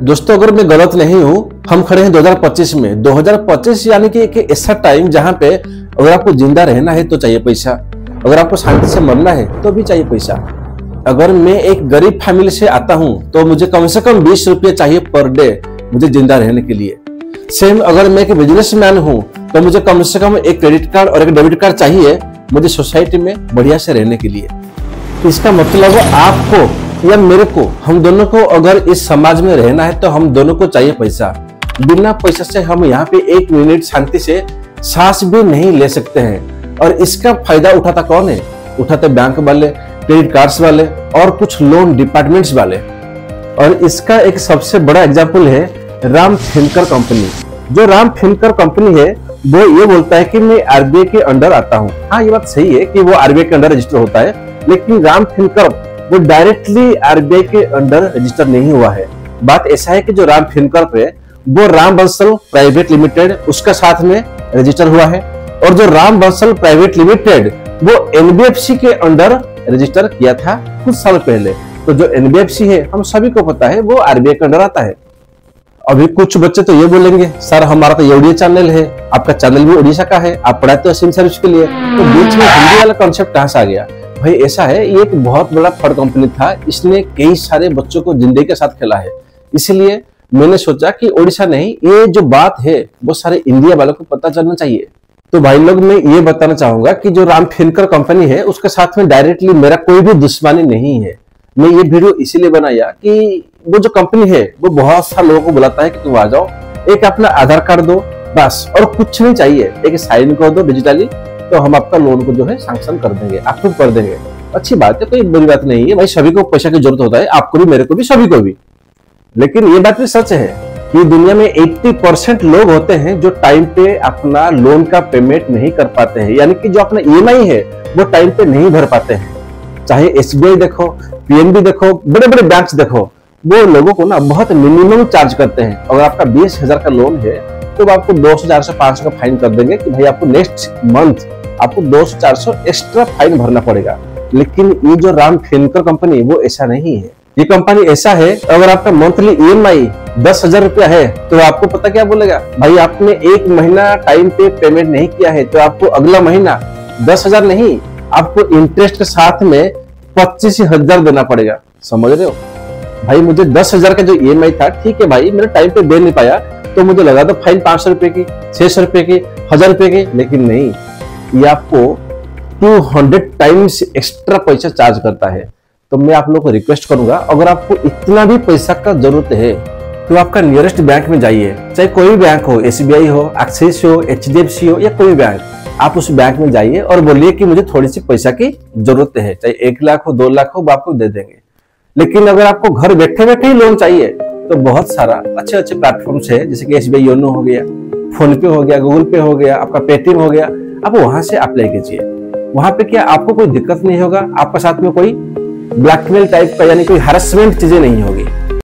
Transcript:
दोस्तों अगर मैं गलत नहीं हूँ, हम खड़े हैं 2025 में। 2025 यानी कि एक ऐसा टाइम जहाँ पे अगर आपको जिंदा रहना है तो चाहिए पैसा, अगर आपको शांति से मरना है तो भी चाहिए पैसा। अगर मैं एक गरीब फैमिली से आता हूँ तो मुझे कम से कम 20 रुपये चाहिए पर डे मुझे जिंदा रहने के लिए। सेम अगर मैं एक बिजनेसमैन हूँ तो मुझे कम से कम एक क्रेडिट कार्ड और एक डेबिट कार्ड चाहिए मुझे सोसाइटी में बढ़िया से रहने के लिए। इसका मतलब आपको या मेरे को, हम दोनों को अगर इस समाज में रहना है तो हम दोनों को चाहिए पैसा। बिना पैसा से हम यहाँ पे एक मिनट शांति से सांस भी नहीं ले सकते हैं। और इसका फायदा उठाता कौन है? उठाते बैंक वाले, क्रेडिट कार्ड्स वाले और कुछ लोन डिपार्टमेंट्स वाले। और इसका एक सबसे बड़ा एग्जाम्पल है राम फिनकर कंपनी। जो राम फिनकर कंपनी है वो ये बोलता है कि मैं आरबीआई के अंडर आता हूँ। हाँ, ये बात सही है कि वो आरबीआई के अंडर रजिस्टर होता है, लेकिन राम फिनकर वो डायरेक्टली आरबीआई के अंडर रजिस्टर नहीं हुआ है। बात ऐसा है कि जो राम फिनकर है वो राम बंसल प्राइवेट लिमिटेड उसका साथ में रजिस्टर हुआ है, और जो राम बंसल प्राइवेट लिमिटेड वो एनबीएफसी के अंडर रजिस्टर किया था कुछ साल पहले। तो जो एनबीएफसी है हम सभी को पता है वो आरबीआई के अंडर आता है। अभी कुछ बच्चे तो ये बोलेंगे सर हमारा तो ये उड़िया चैनल है, आपका चैनल भी उड़ीसा का है, आप पढ़ाते हो सिविल सर्विस के लिए, तो बीच में हिंदी वाला कॉन्सेप्ट कहां से आ गया? भाई ऐसा है, ये एक बहुत बड़ा फ्रॉड कंपनी था, इसने कई सारे बच्चों को जिंदगी के साथ खेला है। इसलिए मैंने सोचा कि ओडिशा नहीं, ये जो बात है वो सारे इंडिया वालों को पता चलना चाहिए। तो भाई लोग मैं ये बताना चाहूंगा कि जो राम फिनकर कंपनी है उसके साथ में डायरेक्टली मेरा कोई भी दुश्मनी नहीं है। मैं ये वीडियो इसीलिए बनाया कि वो जो कंपनी है वो बहुत सारे लोगों को बुलाता है कि तुम आ जाओ, एक अपना आधार कार्ड दो बस, और कुछ नहीं चाहिए, एक साइन कर दो डिजिटली तो हम आपका लोन को जो है सैंक्शन कर देंगे, अप्रूव कर देंगे। अच्छी बात है, कोई बुरी बात नहीं है भाई, सभी को पैसा की जरूरत होता है, आपको भी, मेरे को भी, सभी को भी। लेकिन ये बात भी सच है कि दुनिया में 80% लोग होते हैं जो टाइम पे अपना लोन का पेमेंट नहीं कर पाते हैं, यानी कि जो अपना ईएमआई है वो टाइम पे नहीं भर पाते हैं। चाहे एसबीआई देखो, पीएनबी देखो, बड़े बड़े बैंक्स देखो, वो लोगों को ना बहुत मिनिमम चार्ज करते हैं। अगर आपका 20,000 का लोन है तो आपको 200, 400, 500 का फाइन कर देंगे कि भाई आपको नेक्स्ट मंथ आपको 200, 400 एक्स्ट्रा फाइन भरना पड़ेगा। लेकिन ये जो राम फिनकर कंपनी वो ऐसा नहीं है। ये कंपनी ऐसा है, अगर आपका मंथली ईएमआई 10,000 रुपया है तो आपको पता क्या बोलेगा? भाई आपने एक महीना टाइम पे पेमेंट नहीं किया है तो आपको अगला महीना 10,000 नहीं, आपको इंटरेस्ट के साथ में 25,000 देना पड़ेगा। समझ रहे हो भाई? मुझे 10,000 का जो ईएमआई था, ठीक है भाई, मैंने टाइम पे दे नहीं पाया तो मुझे लगा था फाइन 500 रुपए की, 600 रुपए की, 1000 रुपए की, लेकिन नहीं, ये आपको 200 टाइम्स एक्स्ट्रा पैसा चार्ज करता है। तो मैं आप लोगों को रिक्वेस्ट करूंगा, अगर आपको इतना भी पैसा का जरूरत है तो आपका नियरेस्ट बैंक में जाइए, चाहे कोई भी बैंक हो, एसबीआई हो, एक्सिस हो, एचडीएफसी हो या कोई बैंक, आप उस बैंक में जाइए और बोलिए कि मुझे थोड़ी सी पैसा की जरूरत है, चाहे 1 लाख हो, 2 लाख हो, वो आपको दे देंगे। लेकिन अगर आपको घर बैठे बैठे ही लोन चाहिए तो बहुत सारा अच्छे अच्छे प्लेटफॉर्म्स है, जैसे कि एसबीआई योनो हो गया, फोन पे हो गया, गूगल पे हो गया, आपका पेटीएम हो गया, आप वहां से अप्लाई कीजिए। वहां पे क्या आपको कोई दिक्कत नहीं होगा, आपके साथ में कोई ब्लैकमेल टाइप का यानी कोई हरासमेंट चीजें नहीं होगी।